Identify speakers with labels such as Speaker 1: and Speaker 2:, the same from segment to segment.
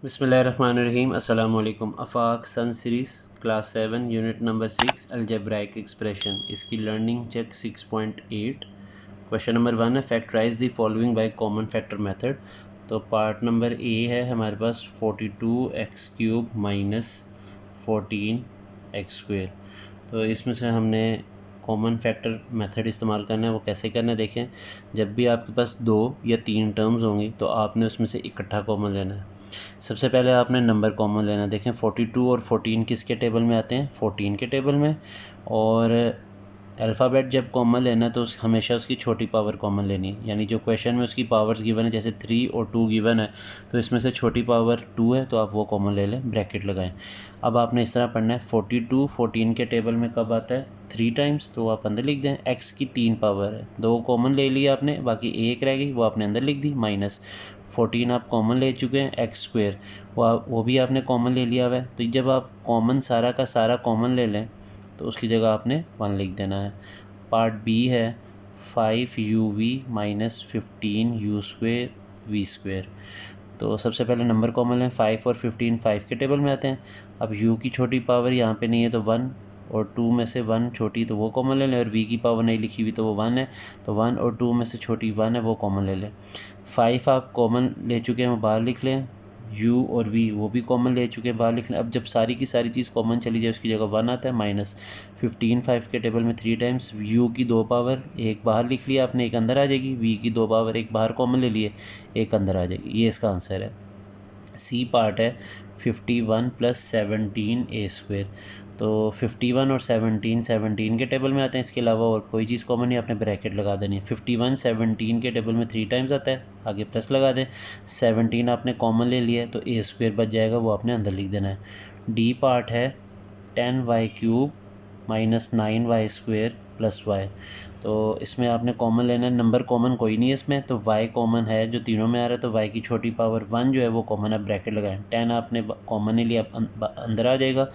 Speaker 1: बिस्मिल्लाहिर्रहमानिर्रहीम अस्सलाम वालेकुम। Afaq sun series class 7 unit number 6 algebraic expression, इसकी लर्निंग चेक 6.8। क्वेश्चन नंबर 1 है factorise the following by common factor method. तो पार्ट नंबर ए है हमारे पास 42x³ माइनस 14x²। तो इसमें से हमने कॉमन फैक्टर मेथड इस्तेमाल करना है। वो कैसे करना है देखें। जब भी आपके पास 2 या 3 टर्म्स होंगी तो आपने उसमें से इकट्ठा कॉमन लेना है। सबसे पहले आपने नंबर कॉमन लेना। देखें 42 और 14 किसके टेबल में आते हैं, 14 के टेबल में। और अल्फ़ाबेट जब कॉमन लेना है तो हमेशा उसकी छोटी पावर कॉमन लेनी है। यानी जो क्वेश्चन में उसकी पावर्स गिवन है, जैसे 3 और 2 गिवन है, तो इसमें से छोटी पावर 2 है तो आप वो कॉमन ले लें, ब्रैकेट लगाएं। अब आपने इस तरह पढ़ना है 42 14 के टेबल में कब आता है, 3 टाइम्स, तो आप अंदर लिख दें। एक्स की 3 पावर है, 2 कॉमन ले लिया आपने, बाकी एक रह गई, वो आपने अंदर लिख दी। माइनस 14 आप कॉमन ले चुके हैं, x² वो भी आपने कॉमन ले लिया हुआ है। तो जब आप कॉमन सारा का सारा कॉमन ले लें तो उसकी जगह आपने 1 लिख देना है। पार्ट बी है 5uv माइनस 15u² v²। तो सबसे पहले नंबर कॉमन लें, 5 और 15 5 के टेबल में आते हैं। अब u की छोटी पावर यहाँ पे नहीं है तो 1, और 2 में से 1 छोटी तो वो कॉमन ले लें, और v की पावर नहीं लिखी हुई तो वो 1 है, तो 1 और 2 में से छोटी 1 है, वो कॉमन ले लें। 5 आप कॉमन ले चुके हैं, वो बाहर लिख लें। u और v वो भी कॉमन ले चुके हैं, बाहर लिख लें। अब जब सारी की सारी चीज़ कॉमन चली जाए उसकी जगह 1 आता है। माइनस 15 5 के टेबल में 3 टाइम्स, u की 2 पावर एक बाहर लिख लिया आपने, एक अंदर आ जाएगी। v की 2 पावर एक बाहर कॉमन ले लिए, एक अंदर आ जाएगी। ये इसका आंसर है। सी पार्ट है 51 प्लस 17a²। तो 51 और 17 के टेबल में आते हैं, इसके अलावा और कोई चीज़ कॉमन नहीं, आपने ब्रैकेट लगा देनी है। 51 17 के टेबल में 3 टाइम्स आता है, आगे प्लस लगा दें। 17 आपने कॉमन ले लिया है तो a² बच जाएगा, वो आपने अंदर लिख देना है। डी पार्ट है 10y³ minus 9y² plus y। तो इसमें आपने कॉमन लेना है, नंबर कॉमन कोई नहीं है इसमें, तो y कॉमन है जो तीनों में आ रहा है, तो y की छोटी पावर 1 जो है वो कॉमन है, ब्रैकेट लगाएं। 10 आपने कॉमन नहीं लिया, अंदर आ जाएगा।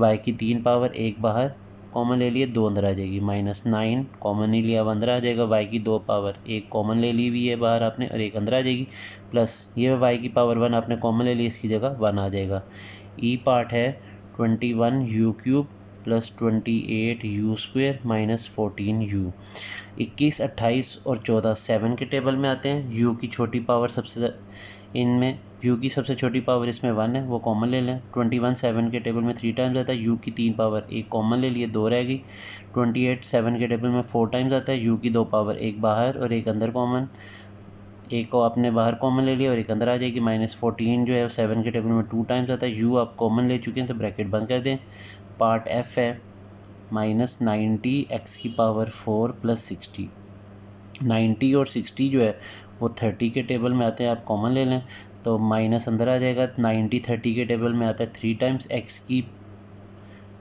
Speaker 1: y की 3 पावर एक बाहर कॉमन ले लिए, 2 अंदर आ जाएगी। माइनस 9 कॉमन नहीं लिया, अब अंदर आ जाएगा। y की 2 पावर एक कॉमन ले ली हुई है बाहर आपने, और एक अंदर आ जाएगी। प्लस ये y की पावर 1 आपने कॉमन ले ली, इसकी जगह 1 आ जाएगा। ई पार्ट है 21u³ plus 28u² minus 14u। 21 28 और 14 7 के टेबल में आते हैं। u की छोटी पावर सबसे इनमें u की सबसे छोटी पावर इसमें 1 है, वो कॉमन ले लें। 21 7 के टेबल में 3 टाइम्स आता है, u की 3 पावर एक कॉमन ले लिए, 2 रह गई। 28 7 के टेबल में 4 टाइम्स आता है, u की 2 पावर एक बाहर और एक अंदर कॉमन, एक को आपने बाहर कॉमन ले लिया और एक अंदर आ जाएगी। माइनस 14 जो है 7 के टेबल में 2 टाइम्स आता है, u आप कॉमन ले चुके हैं तो ब्रैकेट बंद कर दें। पार्ट एफ है माइनस 90 x की पावर 4 प्लस 60। 90 और 60 जो है वो 30 के टेबल में आते हैं, आप कॉमन ले लें तो माइनस अंदर आ जाएगा। 90 30 के टेबल में आता है 3 टाइम्स, x की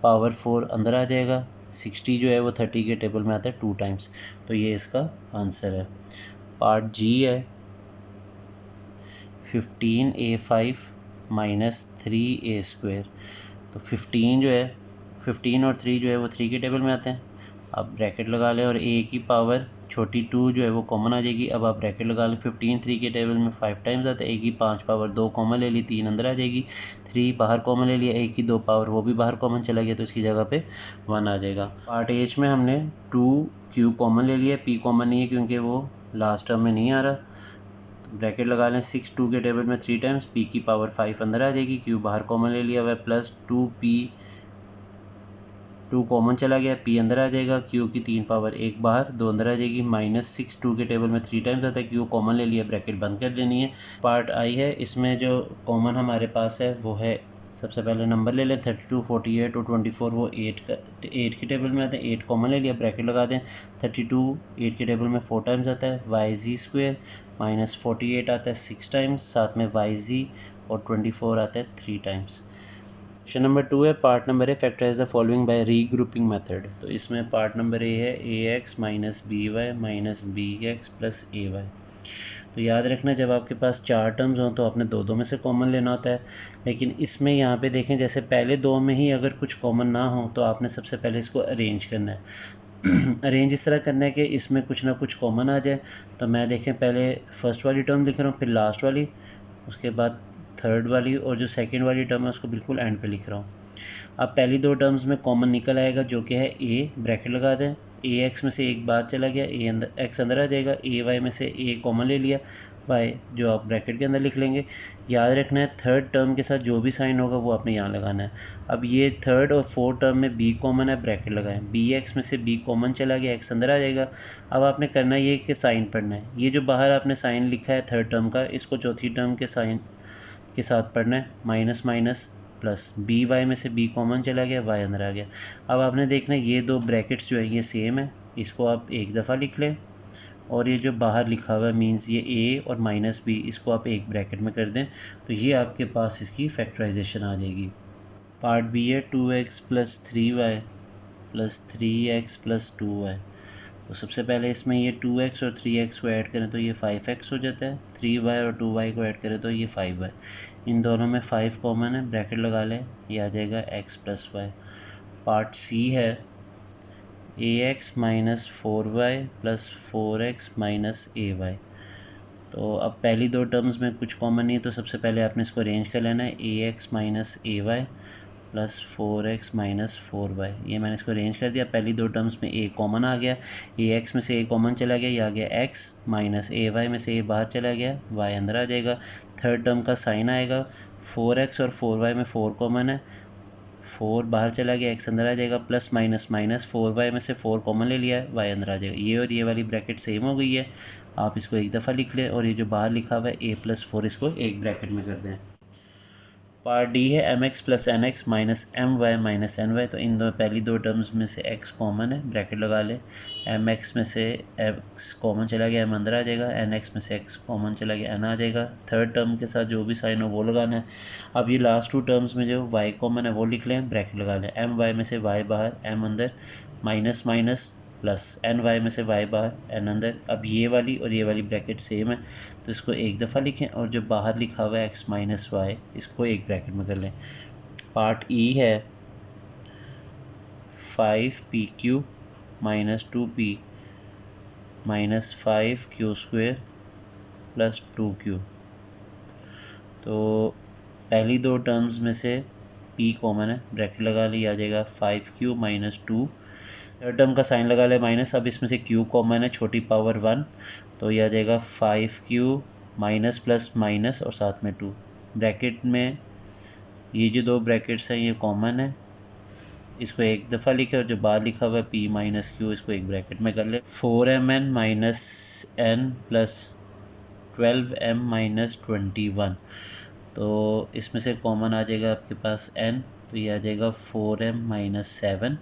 Speaker 1: पावर 4 अंदर आ जाएगा। 60 जो है वो 30 के टेबल में आता है 2 टाइम्स, तो ये इसका आंसर है। पार्ट जी है 15a5 माइनस 3a²। तो 15 जो है 15 और 3 जो है वो 3 के टेबल में आते हैं, आप ब्रैकेट लगा लें। और a की पावर छोटी 2 जो है वो कॉमन आ जाएगी, अब आप ब्रैकेट लगा लें। 15 3 के टेबल में 5 टाइम्स आता है, a की 5 पावर 2 कॉमन ले ली, 3 अंदर आ जाएगी। 3 बाहर कॉमन ले लिया, a की 2 पावर वो भी बाहर कॉमन चला गया, तो इसकी जगह पे 1 आ जाएगा। पार्ट एच में हमने 2q कॉमन ले लिया, p कॉमन नहीं है क्योंकि वो लास्ट टर्म में नहीं आ रहा, ब्रैकेट लगा लें। 6 2 के टेबल में 3 टाइम्स, p की पावर 5 अंदर आ जाएगी, q बाहर कॉमन ले लिया हुआ है, प्लस 2p 2 कॉमन चला गया, p अंदर आ जाएगा। q की 3 पावर एक बाहर 2 अंदर आ जाएगी। माइनस 6 2 के टेबल में 3 टाइम्स आता है, q कॉमन ले लिया, ब्रैकेट बंद कर देनी है। पार्ट आई है, इसमें जो कॉमन हमारे पास है वो है, सबसे पहले नंबर ले लें 32 48 और 24, वो 8 के टेबल में आते हैं, 8 कॉमन ले लिया, ब्रैकेट लगा दें। 32 8 के टेबल में 4 टाइम्स आता है, yz² माइनस 48 आता है 6 टाइम्स, साथ में yz, और 24 आता है 3 टाइम्स। क्वेश्चन नंबर 2 है, पार्ट नंबर है factorise the following by regrouping method. तो इसमें पार्ट नंबर ए है ax minus by minus bx plus ay। तो याद रखना जब आपके पास 4 टर्म्स हों तो आपने दो में से कॉमन लेना होता है, लेकिन इसमें यहाँ पे देखें जैसे पहले 2 में ही अगर कुछ कॉमन ना हो तो आपने सबसे पहले इसको अरेंज करना है। अरेंज इस तरह करना है कि इसमें कुछ ना कुछ कॉमन आ जाए। तो मैं देखें पहले फर्स्ट वाली टर्म लिख रहा हूँ, फिर लास्ट वाली, उसके बाद थर्ड वाली और जो सेकंड वाली टर्म है उसको बिल्कुल एंड पे लिख रहा हूँ। अब पहली दो टर्म्स में कॉमन निकल आएगा जो कि है ए, ब्रैकेट लगा दें, ए एक्स में से एक बाहर चला गया, ए अंदर एक्स अंदर आ जाएगा, ए वाई में से ए कॉमन ले लिया, वाई जो आप ब्रैकेट के अंदर लिख लेंगे। याद रखना है थर्ड टर्म के साथ जो भी साइन होगा वो आपने यहाँ लगाना है। अब ये थर्ड और फोर्थ टर्म में बी कॉमन है, ब्रैकेट लगाएं, बी एक्स में से बी कॉमन चला गया, एक्स अंदर आ जाएगा। अब आपने करना ये कि साइन पढ़ना है, ये जो बाहर आपने साइन लिखा है थर्ड टर्म का, इसको चौथी टर्म के साइन के साथ पढ़ना है, minus minus plus, b y में से बी कॉमन चला गया, वाई अंदर आ गया। अब आपने देखना ये दो ब्रैकेट्स जो है ये सेम है, इसको आप एक दफ़ा लिख लें, और ये जो बाहर लिखा हुआ है मीन्स ये ए और माइनस बी, इसको आप एक ब्रैकेट में कर दें, तो ये आपके पास इसकी फैक्टराइजेशन आ जाएगी। पार्ट बी है 2x plus 3y plus 3x plus 2y। तो सबसे पहले इसमें ये 2x और 3x को ऐड करें तो ये 5x हो जाता है, 3y और 2y को ऐड करें तो ये 5y। इन दोनों में 5 कॉमन है, ब्रैकेट लगा लें, ये आ जाएगा x plus y. Part c है ax minus 4y plus 4x minus ay। तो अब पहली दो टर्म्स में कुछ कॉमन नहीं है, तो सबसे पहले आपने इसको अरेंज कर लेना है, ax minus ay plus 4x minus 4y। ये मैंने इसको अरेंज कर दिया। पहली दो टर्म्स में a कॉमन आ गया, ax में से a कॉमन चला गया, ये आ गया x, माइनस ay में से a बाहर चला गया, y अंदर आ जाएगा। थर्ड टर्म का साइन आएगा, 4x और 4y में 4 कॉमन है, 4 बाहर चला गया, x अंदर आ जाएगा, प्लस माइनस माइनस 4y में से 4 कॉमन ले लिया है, y अंदर आ जाएगा। ये और ये वाली ब्रैकेट सेम हो गई है, आप इसको एक दफ़ा लिख लें, और ये जो बाहर लिखा हुआ है a प्लस 4 इसको एक ब्रैकेट में कर दें। पार्ट डी है m x plus n x minus m y minus n y. तो इन दो पहली दो टर्म्स में से x कॉमन है, ब्रैकेट लगा ले, एम एक्स में से x कॉमन चला गया, m अंदर आ जाएगा, एन एक्स में से x कॉमन चला गया, n आ जाएगा। थर्ड टर्म के साथ जो भी साइन हो वो लगाना है। अब ये लास्ट टू टर्म्स में जो y कॉमन है वो लिख लें, ब्रैकेट लगा लें, एम वाई में से y बाहर, m अंदर, minus minus plus, n y में से y बाहर, n अंदर। अब ये वाली और ये वाली ब्रैकेट सेम है, तो इसको एक दफ़ा लिखें, और जो बाहर लिखा हुआ है x माइनस वाई इसको एक ब्रैकेट में कर लें। पार्ट ई है 5pq minus 2p minus 5q square plus 2q। तो पहली दो टर्म्स में से p कॉमन है, ब्रैकेट लगा ली, आ जाएगा 5q माइनस 2। थर्ड टर्म का साइन लगा ले माइनस, अब इसमें से q कॉमन है, छोटी पावर 1, तो यह आ जाएगा 5q माइनस प्लस माइनस और साथ में 2। ब्रैकेट में ये जो दो ब्रैकेट्स हैं ये कॉमन है, इसको एक दफ़ा लिखे, और जो बाहर लिखा हुआ है p माइनस q इसको एक ब्रैकेट में कर ले। 4mn minus n plus 12m minus 21। तो इसमें से कॉमन आ जाएगा आपके पास n, तो ये आ जाएगा 4m माइनस 7।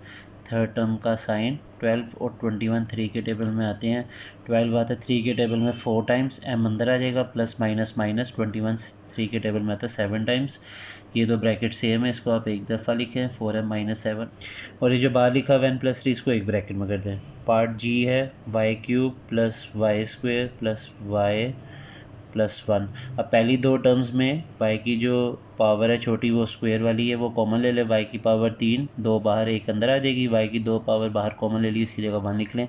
Speaker 1: थर्ड टर्म का साइन 12 और 21 3 के टेबल में आते हैं, 12 आता है 3 के टेबल में 4 टाइम्स, m अंदर आ जाएगा, प्लस माइनस माइनस 21 3 के टेबल में आता है 7 टाइम्स। ये दो ब्रैकेट सेम है, इसको आप एक दफ़ा लिखें, 4m माइनस 7, और ये जो बाहर लिखा हुआ n प्लस 3 इसको एक ब्रैकेट में कर दें। पार्ट जी है y cube plus y square plus y plus 1। अब पहली दो टर्म्स में y की जो पावर है छोटी वो स्क्वायर वाली है, वो कॉमन ले लें, y की पावर 3, 2 बाहर एक अंदर आ जाएगी, y की 2 पावर बाहर कॉमन ले ली, इसकी जगह 1 लिख लें।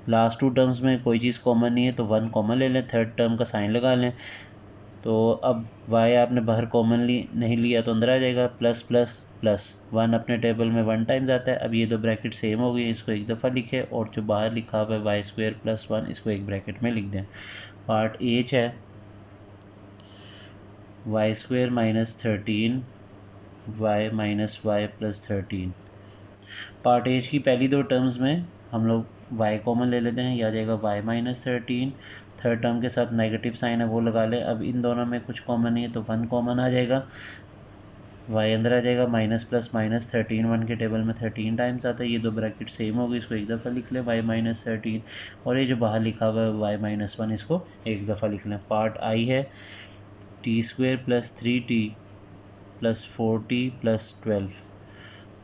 Speaker 1: लास्ट टू टर्म्स में कोई चीज़ कॉमन नहीं है तो 1 कॉमन ले लें, थर्ड टर्म का साइन लगा लें। तो अब y आपने बाहर कॉमन नहीं लिया तो अंदर आ जाएगा, प्लस प्लस प्लस 1 अपने टेबल में 1 टाइम्स आता है। अब ये दो ब्रैकेट सेम हो गई, इसको एक दफ़ा लिखे, और जो बाहर लिखा हुआ है वाई स्क्वायर प्लस 1 इसको एक ब्रैकेट में लिख दें। पार्ट एच है y square minus 13 y minus y plus 13। Part h की पहली दो टर्म्स में हम लोग y कॉमन ले लेते हैं, यह आ जाएगा y माइनस 13। थर्ड टर्म के साथ नेगेटिव साइन है वो लगा लें। अब इन दोनों में कुछ कॉमन नहीं है तो 1 कॉमन आ जाएगा, y अंदर आ जाएगा, माइनस प्लस माइनस 13 1 के टेबल में 13 टाइम्स आता है। ये दो ब्रैकेट सेम होगी, इसको एक दफ़ा लिख लें, y माइनस 13, और ये जो बाहर लिखा हुआ है y माइनस 1 इसको एक दफ़ा लिख लें। पार्ट आई है T square plus 3t plus 4t plus 12।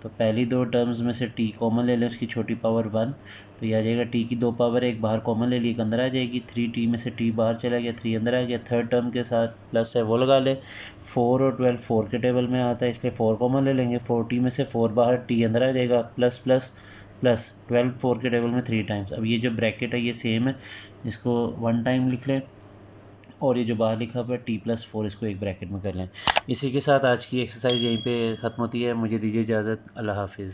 Speaker 1: तो पहली दो टर्म्स में से t कॉमन ले लें, उसकी छोटी पावर 1, तो यह आ जाएगा t की 2 पावर, एक बाहर कॉमन ले ली, एक अंदर आ जाएगी, 3t में से t बाहर चला गया, 3 अंदर आ गया। थर्ड टर्म के साथ प्लस है वो लगा ले, 4 और 12 4 के टेबल में आता है इसलिए 4 कॉमन ले लेंगे, 4t में से 4 बाहर, t अंदर आ जाएगा, प्लस प्लस प्लस 12 4 के टेबल में 3 टाइम्स। अब ये जो ब्रैकेट है ये सेम है, इसको 1 टाइम लिख लें, और ये जो बाहर लिखा हुआ है t+4 इसको एक ब्रैकेट में कर लें। इसी के साथ आज की एक्सरसाइज यहीं पे ख़त्म होती है। मुझे दीजिए इजाज़त। अल्लाह हाफिज़।